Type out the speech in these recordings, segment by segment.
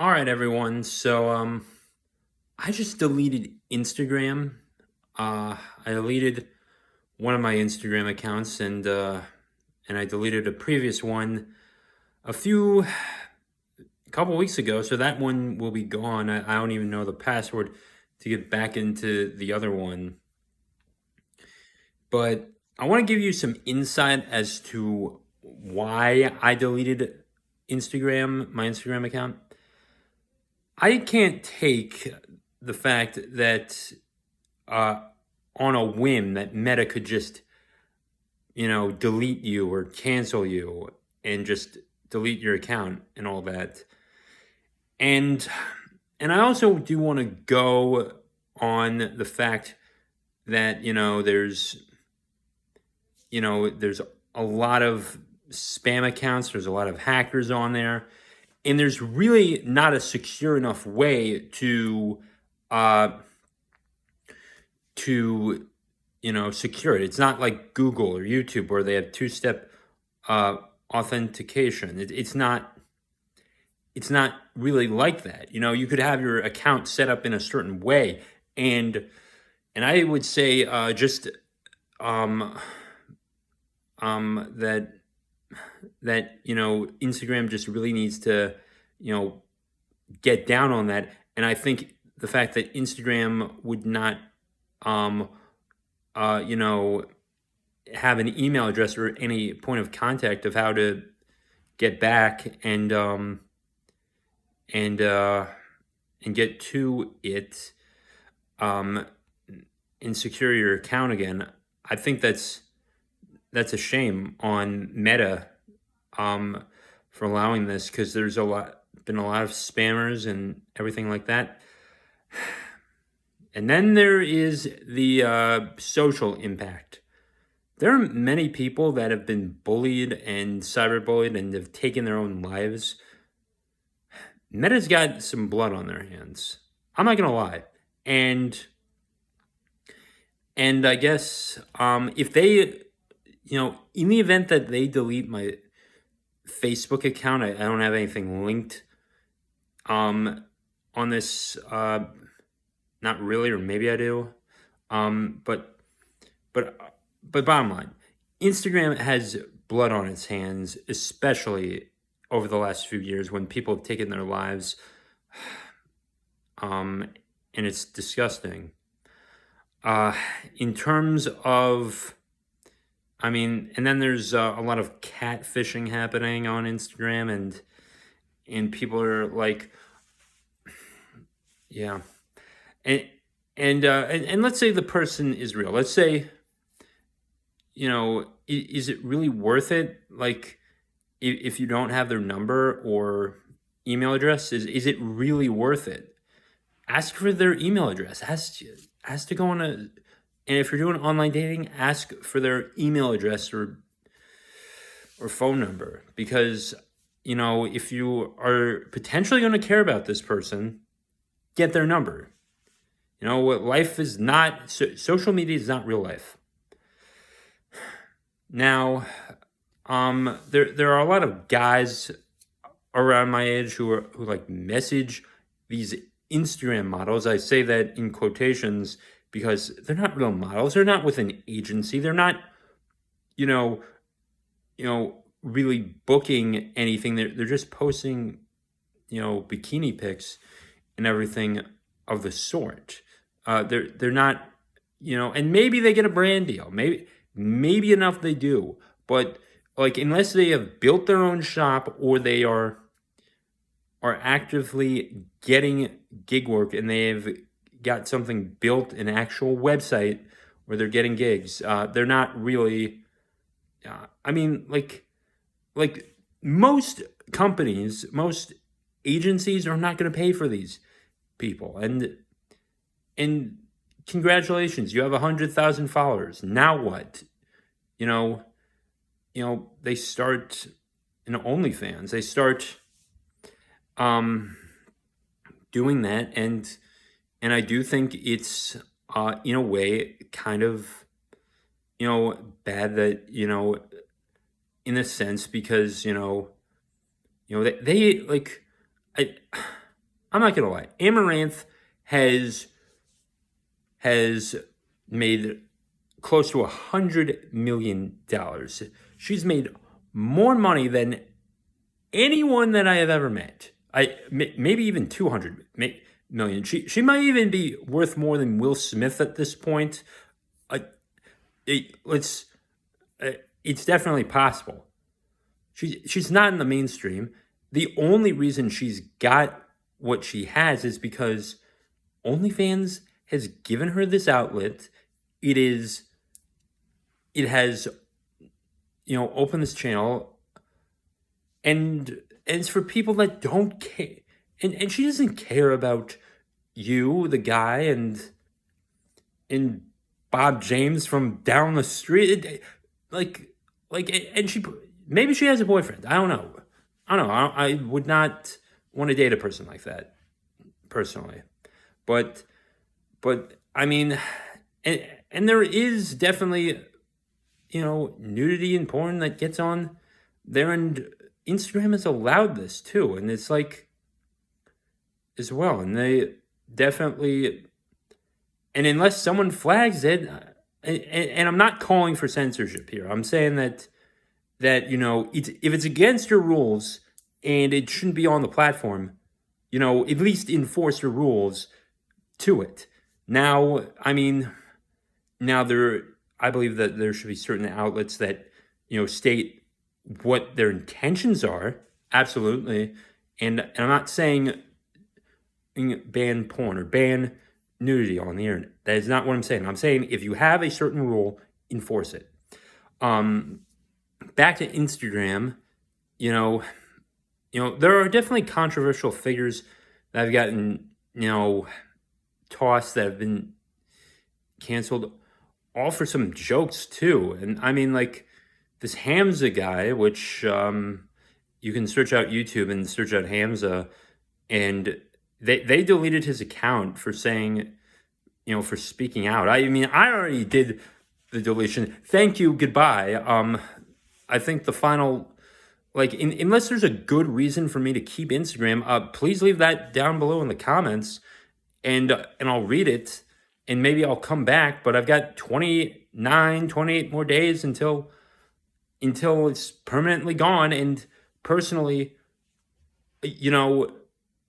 All right, everyone. I just deleted Instagram. I deleted one of my Instagram accounts, and I deleted a previous one a couple weeks ago. So that one will be gone. I don't even know the password to get back into the other one. But I want to give you some insight as to why I deleted my Instagram account. I can't take the fact that uh, on a whim that Meta could just, delete you or cancel you and just delete your account and all that. And and I also do want to go on the fact that, there's a lot of spam accounts, there's a lot of hackers on there, and there's really not a secure enough way uh to secure it. It's not like Google or YouTube where they have two-step uh, authentication. It's not really like that. You could have your account set up in a certain way, and I would say just um that Instagram just really needs to you know get down on that. And I think the fact that Instagram would not um you know have an email address or any point of contact of how to get back and uh and get to it, um and secure your account again. I think that's a shame on Meta, um for allowing this, because there's been a lot of spammers and everything like that. And then there is the social impact. There are many people that have been bullied and cyberbullied and have taken their own lives. Meta's got some blood on their hands. I'm not gonna lie. And I guess if they, in the event that they delete my Facebook account, I don't have anything linked um on this. Not really, or maybe I do. Um, but but but bottom line, Instagram has blood on its hands, especially over the last few years when people have taken their lives. Um, and it's disgusting. Uh, in terms of, I mean, and then there's a lot of catfishing happening on Instagram, and people are like, yeah, and and let's say the person is real. Let's say, is it really worth it? Like, if you don't have their number or email address, is it really worth it? Ask for their email address. Ask to go on and if you're doing online dating, ask for their email address or phone number, because if you are potentially going to care about this person, get their number. What life is not, social media is not real life. Now, there are a lot of guys around my age who like message these Instagram models. I say that in quotations because they're not real models. They're not with an agency. They're not, you know, really booking anything. They're just posting, bikini pics and everything of the sort. They're not, and maybe they get a brand deal. Maybe enough they do, but like, unless they have built their own shop or they are actively getting gig work and they've got something built, an actual website where they're getting gigs, they're not really. I mean, like most companies, most agencies are not going to pay for these people, and congratulations, you have 100,000 followers. Now what? They start OnlyFans. They start doing that, and I do think it's in a way kind of bad that in a sense, because they like, I I'm not gonna lie. Amaranth has made close to $100 million. She's made more money than anyone that I have ever met. Maybe even 200 million. She might even be worth more than Will Smith at this point. It's definitely possible. She's not in the mainstream. The only reason she's got what she has is because OnlyFans has given her this outlet. It has opened this channel, and it's for people that don't care. And she doesn't care about you, the guy, and Bob James from down the street. And maybe she has a boyfriend. I don't know. I would not want to date a person like that, personally. But I mean, and there is definitely, nudity and porn that gets on there, and Instagram has allowed this too, and it's like, as well, and they definitely, and unless someone flags it, and I'm not calling for censorship here, I'm saying that if it's against your rules and it shouldn't be on the platform, at least enforce your rules to it. Now, I believe that there should be certain outlets that, state what their intentions are, absolutely, and I'm not saying ban porn or ban nudity on the internet. That is not what I'm saying. I'm saying if you have a certain rule, enforce it. Back to Instagram, there are definitely controversial figures that have gotten, tossed, that have been canceled, all for some jokes too. And I mean, like this Hamza guy, which you can search out YouTube and search out Hamza, and they deleted his account for saying, for speaking out. I mean, I already did the deletion. Thank you, goodbye. I think the final, unless there's a good reason for me to keep Instagram, please leave that down below in the comments, and I'll read it, and maybe I'll come back. But I've got 28 more days until it's permanently gone. And personally,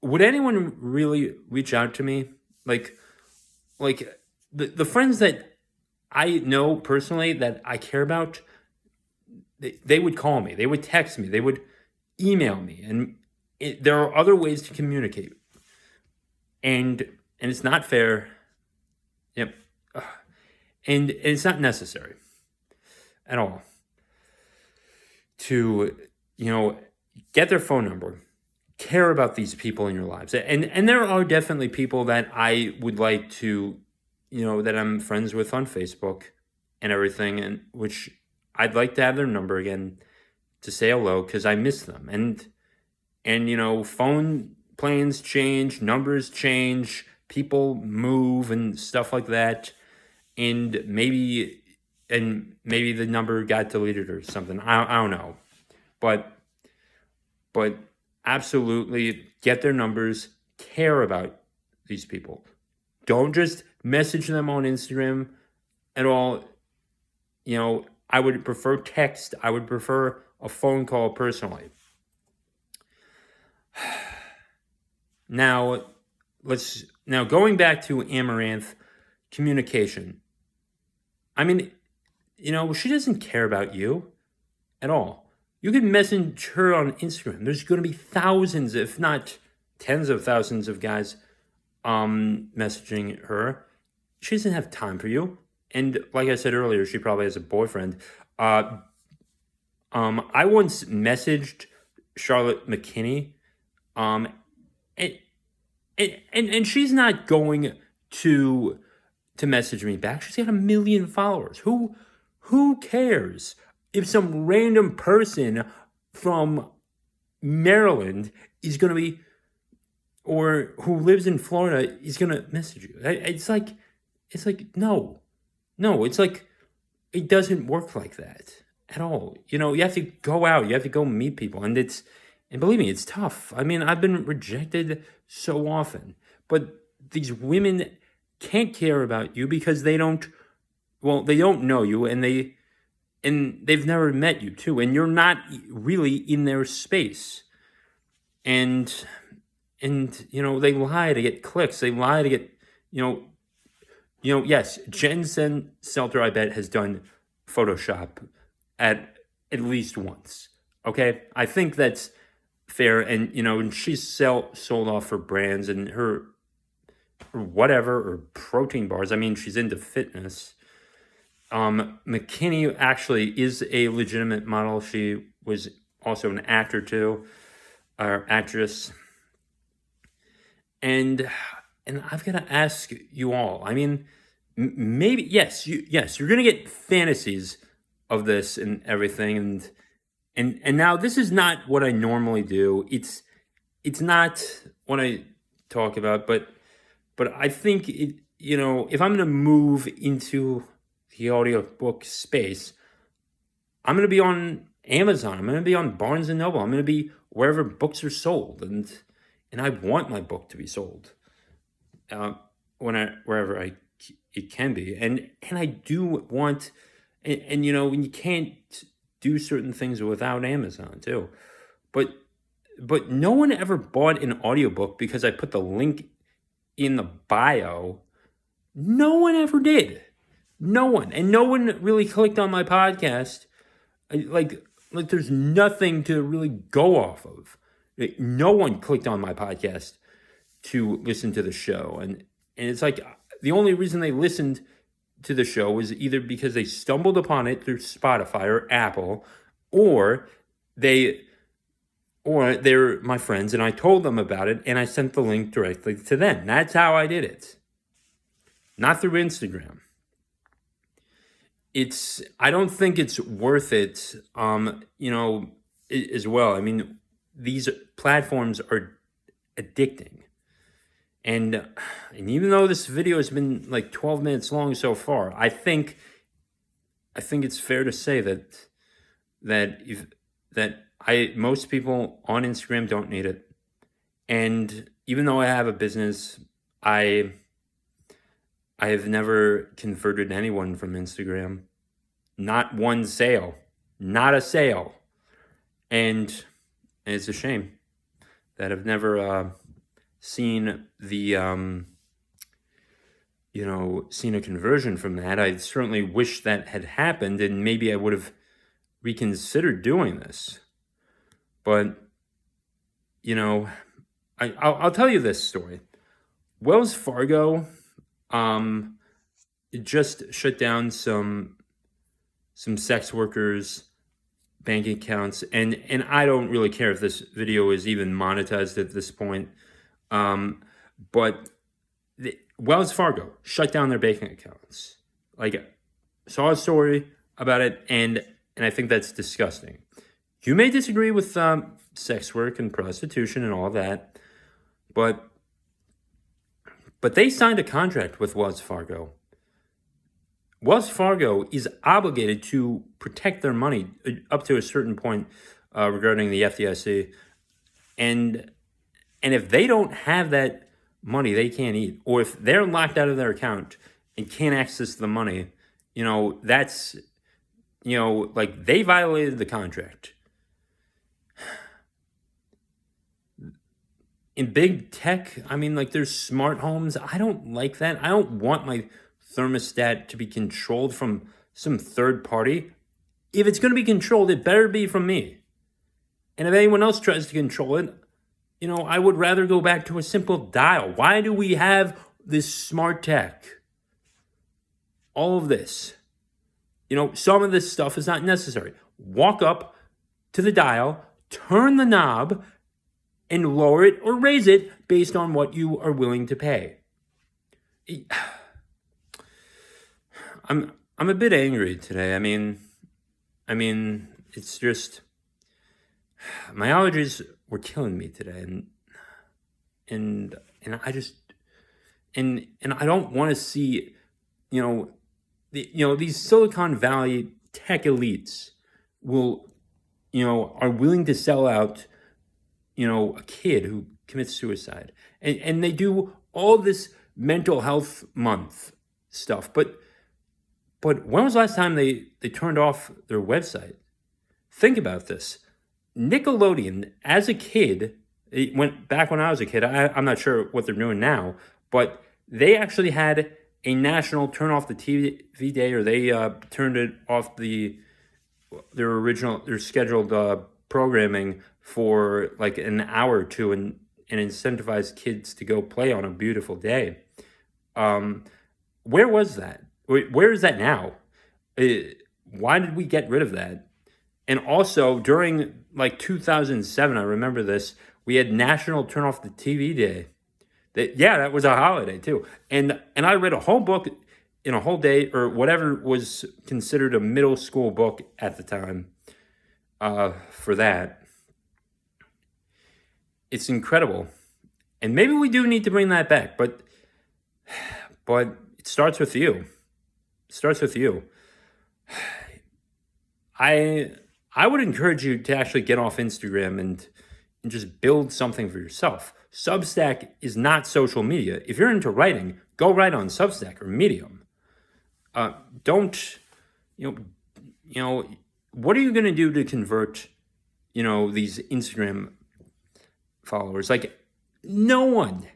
would anyone really reach out to me? Like the friends that I know personally that I care about, they would call me, they would text me, they would email me, and there are other ways to communicate. And it's not fair. Yep. And it's not necessary at all to, get their phone number, care about these people in your lives. And there are definitely people that I would like to, that I'm friends with on Facebook and everything, and which I'd like to have their number again to say hello, because I miss them. And phone plans change, numbers change, people move and stuff like that. And maybe the number got deleted or something. I don't know. But absolutely get their numbers, care about these people. Don't just message them on Instagram at all. I would prefer text. I would prefer a phone call personally. Now going back to Amaranth, communication. I mean, she doesn't care about you at all. You can message her on Instagram. There's going to be thousands, if not tens of thousands of guys messaging her. She doesn't have time for you. And like I said earlier, she probably has a boyfriend. I once messaged Charlotte McKinney, and she's not going to message me back. She's got 1 million followers. Who cares if some random person from Maryland is going to be, or who lives in Florida is going to message you? It's like no, it's like, it doesn't work like that at all. You have to go out, you have to go meet people, and it's And believe me, it's tough. I mean, I've been rejected so often, but these women can't care about you because they don't know you, and they've never met you too, and you're not really in their space. And they lie to get clicks. They lie to get, you know, yes, Jen Selter, I bet, has done Photoshop at least once. Okay, I think that's fair, and she's sold off her brands and her or whatever, or protein bars. I mean, she's into fitness. McKinney actually is a legitimate model. She was also an actor too, or actress. And I've got to ask you all. I mean, maybe you're gonna get fantasies of this and everything, and now this is not what I normally do. It's not what I talk about, but I think if I'm gonna move into the audiobook space, I'm gonna be on Amazon. I'm gonna be on Barnes and Noble. I'm gonna be wherever books are sold, and I want my book to be sold wherever it can be, and I do want, and you can't do certain things without Amazon too, but no one ever bought an audiobook because I put the link in the bio. No one ever did. No one. And no one really clicked on my podcast. Like there's nothing to really go off of. No one clicked on my podcast to listen to the show. And it's like the only reason they listened to the show was either because they stumbled upon it through Spotify or Apple, or they're my friends and I told them about it and I sent the link directly to them. That's how I did it. Not through Instagram. I don't think it's worth it, as well. I mean, these platforms are addicting. And even though this video has been like 12 minutes long so far, I think it's fair to say that most people on Instagram don't need it. And even though I have a business, I have never converted anyone from Instagram. Not one sale. Not a sale. And it's a shame that I've never seen seen a conversion from that. I certainly wish that had happened, and maybe I would have reconsidered doing this. But, I'll tell you this story. Wells Fargo it just shut down some sex workers' bank accounts, and I don't really care if this video is even monetized at this point. But Wells Fargo shut down their bank accounts. Like, saw a story about it, and I think that's disgusting. You may disagree with sex work and prostitution and all that, but they signed a contract with Wells Fargo. Wells Fargo is obligated to protect their money up to a certain point regarding the FDIC. And if they don't have that money, they can't eat. Or if they're locked out of their account and can't access the money, that's, like they violated the contract. In big tech, I mean, like there's smart homes. I don't like that. I don't want my thermostat to be controlled from some third party. If it's going to be controlled, it better be from me. And if anyone else tries to control it, I would rather go back to a simple dial. Why do we have this smart tech? All of this. Some of this stuff is not necessary. Walk up to the dial, turn the knob, and lower it or raise it based on what you are willing to pay. I'm a bit angry today. I mean, it's just my allergies were killing me today, and I just and I don't want to see, these Silicon Valley tech elites are willing to sell out a kid who commits suicide. And they do all this mental health month stuff. But when was the last time they turned off their website? Think about this. Nickelodeon, as a kid, it went back when I was a kid. I'm not sure what they're doing now, but they actually had a national turn off the TV day, or they turned it off their scheduled programming for like an hour or two, and incentivize kids to go play on a beautiful day. Where was that? Where is that now? Why did we get rid of that? And also during like 2007, I remember this, we had National Turn Off the TV Day. That was a holiday too. And I read a whole book in a whole day, or whatever was considered a middle school book at the time, for that. It's incredible. And maybe we do need to bring that back, but it starts with you. It starts with you. I would encourage you to actually get off Instagram and just build something for yourself. Substack is not social media. If you're into writing, go write on Substack or Medium. Don't, what are you going to do to convert, these Instagram followers? Like, no one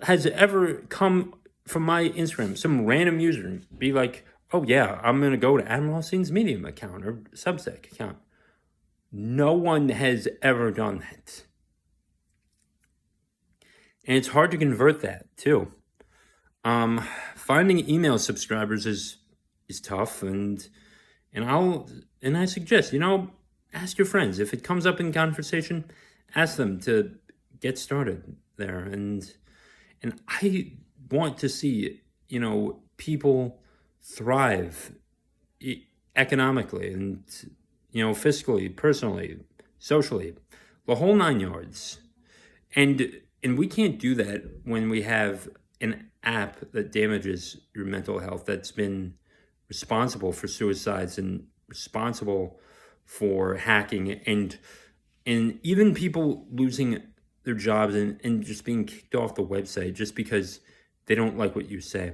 has ever come from my Instagram, some random user, be like, oh yeah, I'm going to go to Admiral Hussain's Medium account or Substack account. No one has ever done that. And it's hard to convert that too. Finding email subscribers is tough, and I suggest, ask your friends. If it comes up in conversation, ask them to get started there. And I want to see, people thrive economically and, fiscally, personally, socially, the whole 9 yards. And we can't do that when we have an app that damages your mental health, that's been responsible for suicides and responsible for hacking and even people losing their jobs and just being kicked off the website just because they don't like what you say.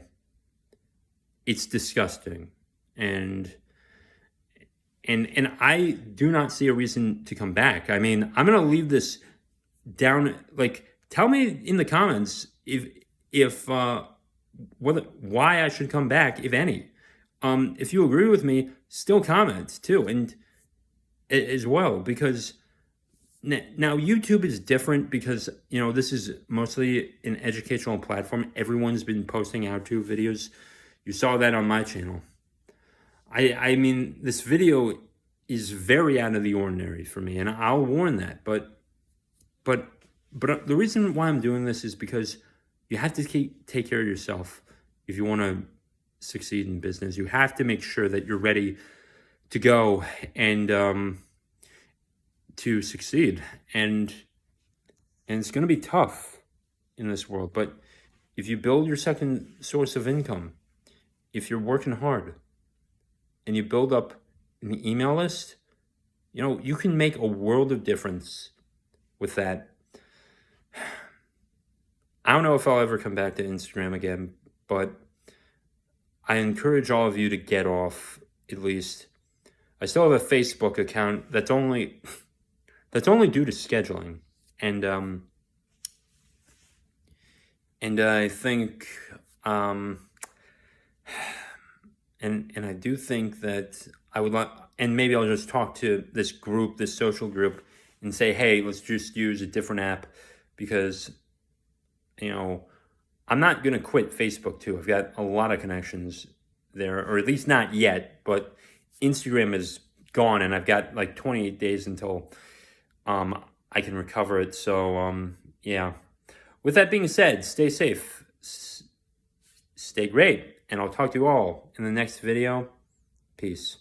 It's disgusting. And I do not see a reason to come back. I mean, I'm going to leave this down. Like, tell me in the comments why I should come back, if any. If you agree with me, still comment too, and as well, because now YouTube is different because, this is mostly an educational platform. Everyone's been posting how-to videos. You saw that on my channel. I mean, this video is very out of the ordinary for me, and I'll warn that. But the reason why I'm doing this is because you have to take care of yourself if you want to succeed in business. You have to make sure that you're ready to go and to succeed. And it's going to be tough in this world. But if you build your second source of income, if you're working hard and you build up an email list, you can make a world of difference with that. I don't know if I'll ever come back to Instagram again, but I encourage all of you to get off, at least. I still have a Facebook account that's only due to scheduling, and I think and I do think that I would like, and maybe I'll just talk to this social group, and say, hey, let's just use a different app, because I'm not going to quit Facebook too. I've got a lot of connections there, or at least not yet, but Instagram is gone, and I've got like 28 days until I can recover it. So, yeah. With that being said, stay safe, stay great, and I'll talk to you all in the next video. Peace.